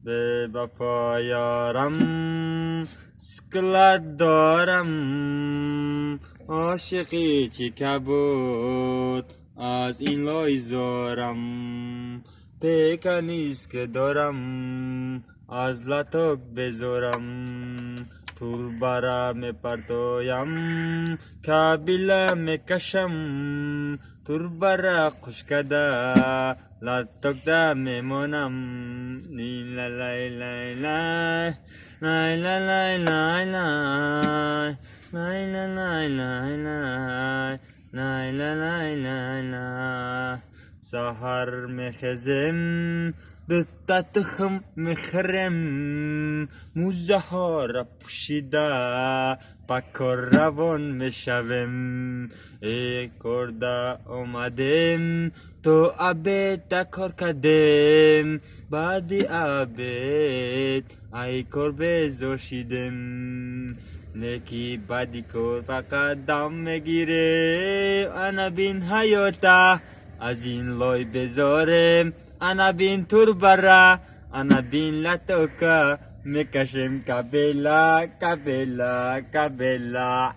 به وفا یارم سکلت دارم عاشقی چی که بود از این لای زارم پیکنیست که دارم از لطک بزارم طول برا می پرتویم کابیله می کشم طول برا خوشکده لطک ده می مانم لیلا لای لای لای لیلا لای لای لای لیلا لای لای لای لیلا لای لای لای سحر میخزم دوتا تخم میخرم موزه ها را پوشیده پکر روان میشوم ای کرده اومدم تو عبید کار کردم بعدی عبید ای کار بزاشیدم نکی بعدی کار فقط دم میگیره انا بین حیاته از این لای بزارم انا بین تور برا انا بین لطوکا میکشم کبلا کبلا کبلا